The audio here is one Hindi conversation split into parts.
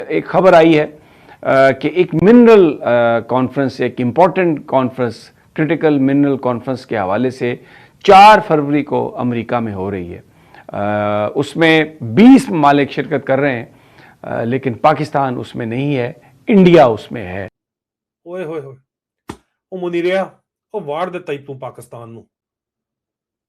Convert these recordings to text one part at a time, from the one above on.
एक खबर आई है कि एक मिनरल कॉन्फ्रेंस, एक important conference, critical mineral conference के हवाले से 4 फरवरी को अमेरिका में हो रही है। उसमें 20 ममालिक शिरकत कर रहे हैं, लेकिन पाकिस्तान उसमें नहीं है, इंडिया उसमें है। ओए होए होए, ओ मुनीरिया, ओ वार देता ही तू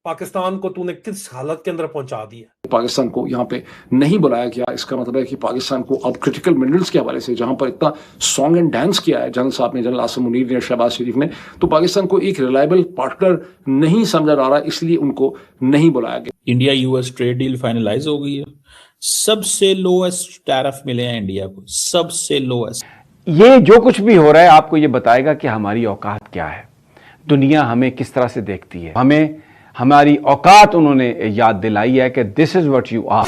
पाकिस्तान को तूने किस हालत के अंदर पहुंचा दिया। पाकिस्तान को यहाँ पे नहीं बुलाया गया, इसका मतलब है कि पाकिस्तान को अब क्रिटिकल मिनरल्स के हवाले से जहां पर इतना सॉन्ग एंड डांस किया है जनरल साहब ने, जनरल आसिम मुनीर ने, शहबाज शरीफ ने, तो पाकिस्तान को एक रिलायबल पार्टनर नहीं समझा जा रहा, इसलिए उनको नहीं बुलाया गया। India US trade deal finalise हो गई है, सबसे लोएस्ट टैरिफ मिले हैं इंडिया को, सबसे लोएस्ट। ये जो कुछ भी हो रहा है आपको ये बताएगा कि हमारी औकात क्या है, दुनिया हमें किस तरह से देखती है। हमें हमारी औकात उन्होंने याद दिलाई है कि this is what you are.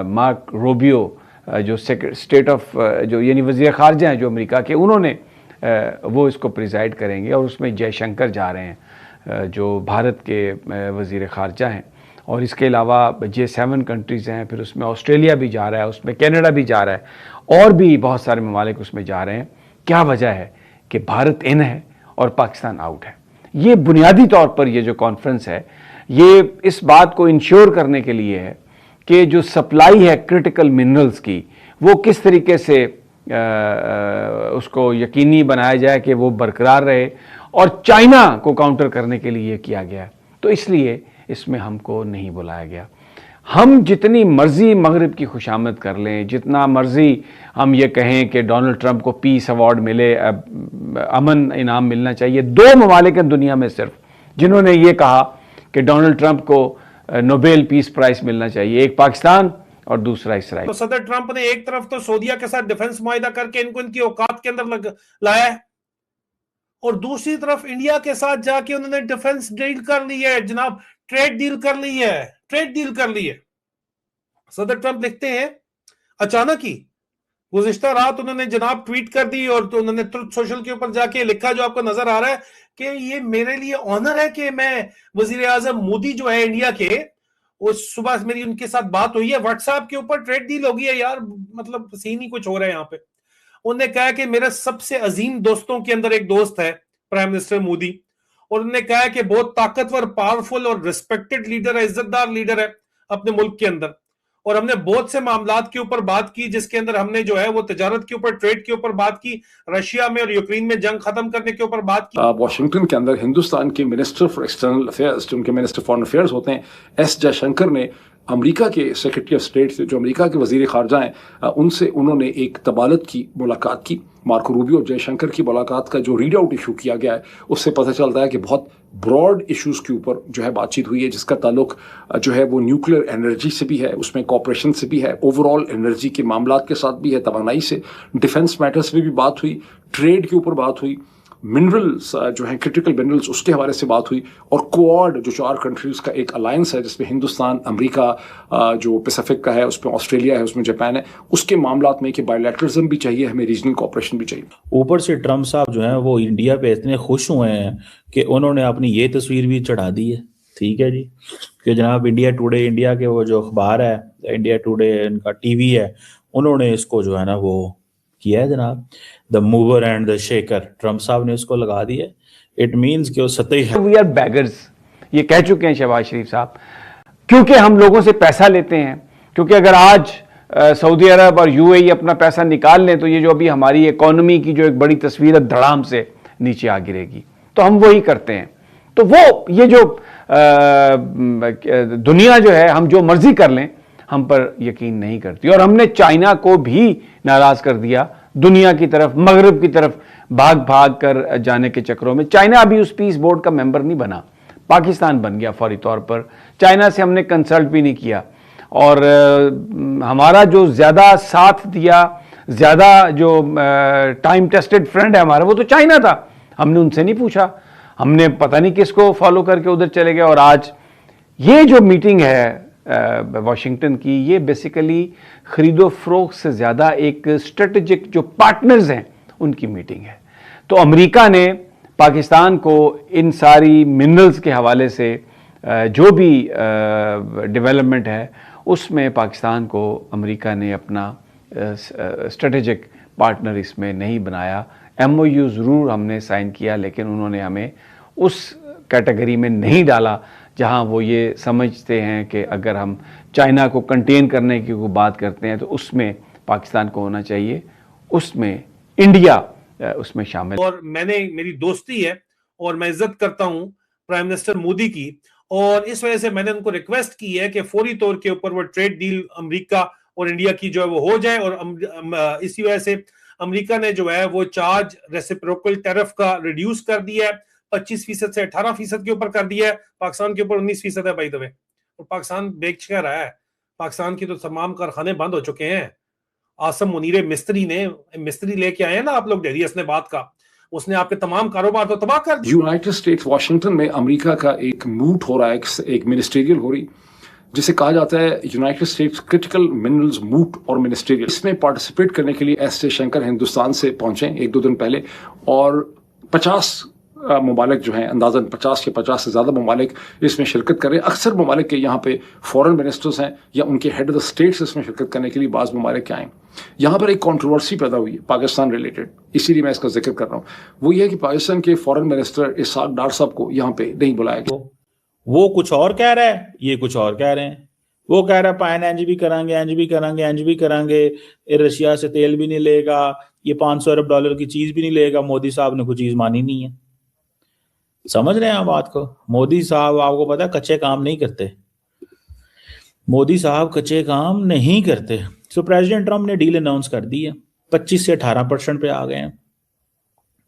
Mark Rubio जो स्टेट ऑफ जो यानी वज़ीर ख़ारजा हैं जो अमेरिका के, उन्होंने वो इसको प्रिजाइड करेंगे और उसमें जयशंकर जा रहे हैं जो भारत के वज़ीर ख़ारजा हैं। और इसके अलावा G7 कंट्रीज़ हैं, फिर उसमें ऑस्ट्रेलिया भी जा रहा है, उसमें कनाडा भी जा रहा है और भी बहुत सारे ममालिक उसमें जा रहे हैं। क्या वजह है कि भारत इन है और पाकिस्तान आउट है। ये बुनियादी तौर पर ये जो कॉन्फ्रेंस है ये इस बात को इंश्योर करने के लिए है कि जो सप्लाई है क्रिटिकल मिनरल्स की वो किस तरीके से उसको यकीनी बनाया जाए कि वो बरकरार रहे, और चाइना को काउंटर करने के लिए किया गया। तो इसलिए इसमें हमको नहीं बुलाया गया। हम जितनी मर्जी मगरिब की खुशामद कर लें, जितना मर्जी हम ये कहें कि डोनाल्ड ट्रंप को पीस अवार्ड मिले, अमन इनाम मिलना चाहिए, 2 ममालिक हैं दुनिया में सिर्फ जिन्होंने ये कहा कि डोनाल्ड ट्रंप को नोबेल पीस प्राइज मिलना चाहिए, एक पाकिस्तान और दूसरा इसराइल। तो सदर ट्रंप ने एक तरफ तो सऊदीया के साथ डिफेंस मुआहिदा करके इनको इनकी औकात के अंदर लाया है, और दूसरी तरफ इंडिया के साथ जाके उन्होंने डिफेंस डील कर ली है जनाब, ट्रेड डील कर ली है, ट्रेड डील कर ली है। सदर ट्रंप लिखते हैं अचानक ही गुज़िश्ता रात उन्होंने जनाब ट्वीट कर दी, और तो उन्होंने ट्रुथ सोशल के ऊपर जाके लिखा जो आपको नजर आ रहा है कि ये मेरे लिए ऑनर है कि मैं वजीर आजम मोदी जो है इंडिया के, उस सुबह मेरी उनके साथ बात हुई है, व्हाट्सएप के ऊपर ट्रेड डील हो गई है। यार मतलब सीन ही कुछ हो रहा है यहाँ पे। उन्होंने कहा कि मेरे सबसे अजीम दोस्तों के अंदर एक दोस्त है प्राइम मिनिस्टर मोदी, और उन्होंने कहा कि बहुत ताकतवर, पावरफुल और रिस्पेक्टेड लीडर है, इज्जतदार लीडर है अपने मुल्क के अंदर, और हमने बहुत से मामलात के ऊपर बात की जिसके अंदर हमने जो है वो तजारत के ऊपर, ट्रेड के ऊपर बात की, रशिया में और यूक्रेन में जंग खत्म करने के ऊपर बात की। वॉशिंगटन के अंदर हिंदुस्तान के मिनिस्टर फॉर एक्सटर्नल अफेयर्स, जो उनके मिनिस्टर फॉरेन अफेयर्स होते हैं, एस जयशंकर ने अमेरिका के सेक्रेटरी ऑफ स्टेट से, जो अमेरिका के वजीर खारजा हैं, उनसे उन्होंने एक तबादत की मुलाकात की। मार्को रूबियो और जयशंकर की मुलाकात का जो रीड आउट इशू किया गया है उससे पता चलता है कि बहुत ब्रॉड इश्यूज के ऊपर जो है बातचीत हुई है, जिसका ताल्लुक जो है वो न्यूक्लियर एनर्जी से भी है, उसमें कॉपरेशन से भी है, ओवरऑल एनर्जी के मामलात के साथ भी है, तवानाई से, डिफेंस मैटर्स में भी बात हुई, ट्रेड के ऊपर बात हुई, मिनरल्स जो है क्रिटिकल मिनरल्स उसके हवाले से बात हुई, और क्वाड जो 4 कंट्रीज का एक अलायंस है जिसमें हिंदुस्तान, अमेरिका जो पैसिफिक का है, उसमें ऑस्ट्रेलिया है, उसमें जापान है, उसके मामलात में कि बायलैटरलिज्म भी चाहिए, हमें रीजनल कोऑपरेशन भी चाहिए। ऊपर से ट्रम्प साहब जो है वो इंडिया पे इतने खुश हुए हैं कि उन्होंने अपनी ये तस्वीर भी चढ़ा दी है, ठीक है जी, कि जनाब इंडिया टुडे, इंडिया के वो जो अखबार है, इंडिया टुडे इनका टीवी है, उन्होंने इसको जो है ना वो किया है जनाब, the mover and the shaker, Trump साहब ने इसको लगा दिया। इट मींस कि वो सतही है। वी आर बैगर्स, ये कह चुके हैं शहबाज शरीफ साहब, क्योंकि हम लोगों से पैसा लेते हैं। क्योंकि अगर आज सऊदी अरब और यूएई अपना पैसा निकाल लें तो ये जो अभी हमारी इकोनॉमी की जो एक बड़ी तस्वीर है धड़ाम से नीचे आ गिरेगी, तो हम वही करते हैं। तो वो ये जो दुनिया जो है, हम जो मर्जी कर लें, हम पर यकीन नहीं करती। और हमने चाइना को भी नाराज कर दिया, दुनिया की तरफ, मगरिब की तरफ भाग भाग कर जाने के चक्रों में। चाइना अभी उस पीस बोर्ड का मेंबर नहीं बना, पाकिस्तान बन गया फौरी तौर पर। चाइना से हमने कंसल्ट भी नहीं किया, और हमारा जो ज़्यादा साथ दिया, ज़्यादा जो टाइम टेस्टेड फ्रेंड है हमारा, वो तो चाइना था। हमने उनसे नहीं पूछा, हमने पता नहीं किसको फॉलो करके उधर चले गए। और आज ये जो मीटिंग है वाशिंगटन की, ये बेसिकली खरीदो फरोख्त से ज़्यादा एक स्ट्रेटेजिक जो पार्टनर्स हैं उनकी मीटिंग है। तो अमेरिका ने पाकिस्तान को इन सारी मिनरल्स के हवाले से जो भी डेवलपमेंट है उसमें पाकिस्तान को अमेरिका ने अपना स्ट्रेटेजिक पार्टनर इसमें नहीं बनाया। MOU ज़रूर हमने साइन किया, लेकिन उन्होंने हमें उस कैटेगरी में नहीं डाला जहां वो ये समझते हैं कि अगर हम चाइना को कंटेन करने की कोई बात करते हैं तो उसमें पाकिस्तान को होना चाहिए, उसमें इंडिया उसमें शामिल। और मेरी दोस्ती है और मैं इज्जत करता हूं प्राइम मिनिस्टर मोदी की, और इस वजह से मैंने उनको रिक्वेस्ट की है कि फौरी तौर के ऊपर वो ट्रेड डील अमेरिका और इंडिया की जो है वो हो जाए। और इसी वजह से अमेरिका ने जो है वो चार्ज रेसिप्रोकल टैरिफ का रिड्यूस कर दिया है, 25% से 18% के ऊपर कर दिया है। पाकिस्तान के ऊपर 19% है बाय द वे, और पाकिस्तान बेच कर रहा है। पाकिस्तान की तो तमाम कारखाने बंद हो चुके हैं। आसम मुनीर मिस्त्री लेके आए हैं ना आप लोग, डेरियस इस्लामाबाद का, उसने आपके तमाम कारोबार तो तबाह कर दिए। यूनाइटेड स्टेट्स वाशिंगटन में अमेरिका का एक मूट हो रहा है, एक मिनिस्ट्रियल हो रही, जिसे कहा जाता है यूनाइटेड स्टेट्स क्रिटिकल मिनरल्स मूट और मिनिस्ट्रियल। इसमें पार्टिसिपेट करने के लिए एस जयशंकर हिंदुस्तान से पहुंचे 1-2 दिन पहले, और 50 ममालिक जो हैं, अंदाजन 50 के 50 से ज़्यादा ममालिक इसमें शिरकत कर रहे हैं। अक्सर ममालिक के यहाँ पे फॉरेन मिनिस्टर्स हैं या उनके हेड ऑफ द स्टेट्स इसमें शिरकत करने के लिए बाज़ ममालिक के आए। यहाँ पर एक कंट्रोवर्सी पैदा हुई है पाकिस्तान रिलेटेड, इसीलिए मैं इसका जिक्र कर रहा हूँ। वो ये है कि पाकिस्तान के फॉरेन मिनिस्टर इसाक डार साहब को यहाँ पे नहीं बुलाया गया। वो कुछ और कह रहा है, ये कुछ और कह रहे हैं। वो कह रहा है पाइन इंज भी करांगे, रशिया से तेल भी नहीं लेगा, ये $500 अरब की चीज भी नहीं लेगा। मोदी साहब ने कोई चीज मानी नहीं है। समझ रहे हैं आप बात को? मोदी साहब आपको पता है कच्चे काम नहीं करते। मोदी साहब कच्चे काम नहीं करते। सो प्रेसिडेंट ट्रंप ने डील अनाउंस कर दी है, 25 से 18% पे आ गए हैं।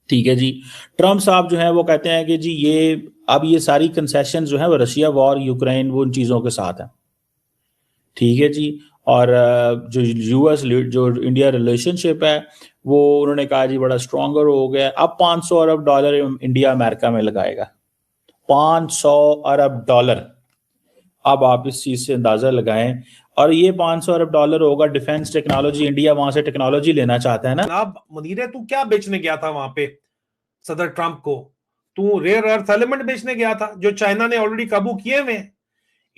ठीक है जी। ट्रंप साहब जो है वो कहते हैं कि जी ये सारी कंसेशन जो है वो रशिया वॉर यूक्रेन वो उन चीजों के साथ है। ठीक है जी। और जो यूएस जो इंडिया रिलेशनशिप है वो उन्होंने कहा जी बड़ा स्ट्रॉन्गर हो गया। अब $500 अरब इंडिया अमेरिका में लगाएगा, $500 अरब। अब आप इस चीज से अंदाजा लगाएं, और ये $500 अरब होगा डिफेंस टेक्नोलॉजी। इंडिया वहां से टेक्नोलॉजी लेना चाहता है ना। जनाब मुनीरे, तू क्या बेचने गया था वहां पे सदर ट्रंप को? तू रेयर अर्थ एलिमेंट बेचने गया था जो चाइना ने ऑलरेडी काबू किए हुए।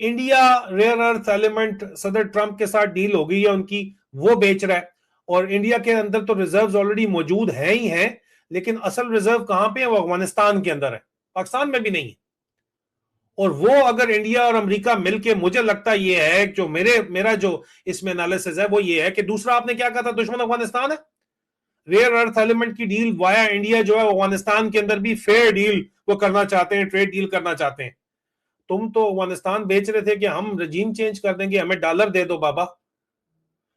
इंडिया रेयर अर्थ एलिमेंट सदर ट्रंप के साथ डील हो गई है उनकी, वो बेच रहा है। और इंडिया के अंदर तो रिजर्व्स ऑलरेडी मौजूद हैं ही हैं, लेकिन असल रिजर्व कहां पे है? वो अफगानिस्तान के अंदर है, पाकिस्तान में भी नहीं है। और वो अगर इंडिया और अमेरिका मिलके, मुझे लगता ये है जो मेरा जो इसमें एनालिसिस है वो ये है कि दूसरा आपने क्या कहा था, दुश्मन अफगानिस्तान है। रेयर अर्थ एलिमेंट की डील वाया इंडिया जो है अफगानिस्तान के अंदर भी फेयर डील वो करना चाहते हैं, ट्रेड डील करना चाहते हैं। तुम तो अफगानिस्तान बेच रहे थे कि हम रजीम चेंज कर देंगे, हमें डॉलर दे दो बाबा।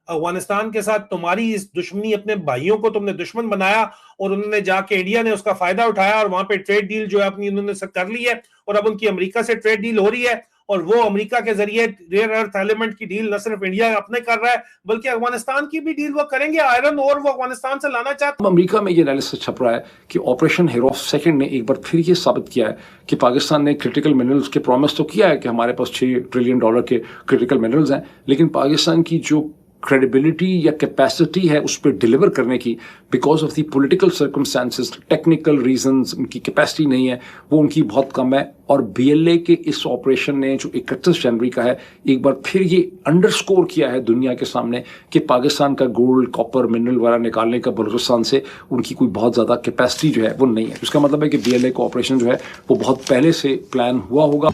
अफगानिस्तान के साथ तुम्हारी इस दुश्मनी, अपने भाइयों को तुमने दुश्मन बनाया और उन्होंने जाके इंडिया ने उसका फायदा उठाया और वहां पे ट्रेड डील जो है अपनी उन्होंने कर ली है। और अब उनकी अमेरिका से ट्रेड डील हो रही है, और वो अमेरिका के जरिए रेयर अर्थ एलिमेंट की डील न सिर्फ इंडिया अपने कर रहा है बल्कि अफगानिस्तान की भी डील वो करेंगे। आयरन और वो अफगानिस्तान से लाना चाहते हैं। अमेरिका में ये एनालिसिस छप रहा है कि ऑपरेशन हीरो सेकंड ने एक बार फिर ये साबित किया है कि पाकिस्तान ने क्रिटिकल मिनरल्स के प्रॉमिस तो किया है कि हमारे पास $6 ट्रिलियन के क्रिटिकल मिनरल्स हैं, लेकिन पाकिस्तान की जो क्रेडिबिलिटी या कैपेसिटी है उस पर डिलीवर करने की, because of the political circumstances, technical reasons, उनकी कैपेसिटी नहीं है, वो उनकी बहुत कम है। और BLA के इस ऑपरेशन ने जो 31 जनवरी का है, एक बार फिर ये अंडरस्कोर किया है दुनिया के सामने कि पाकिस्तान का गोल्ड, कॉपर, मिनरल वगैरह निकालने का बलूचिस्तान से उनकी कोई बहुत ज़्यादा कैपेसिटी जो है वो नहीं है। उसका मतलब है कि BLA का ऑपरेशन जो है वो बहुत पहले से प्लान हुआ होगा।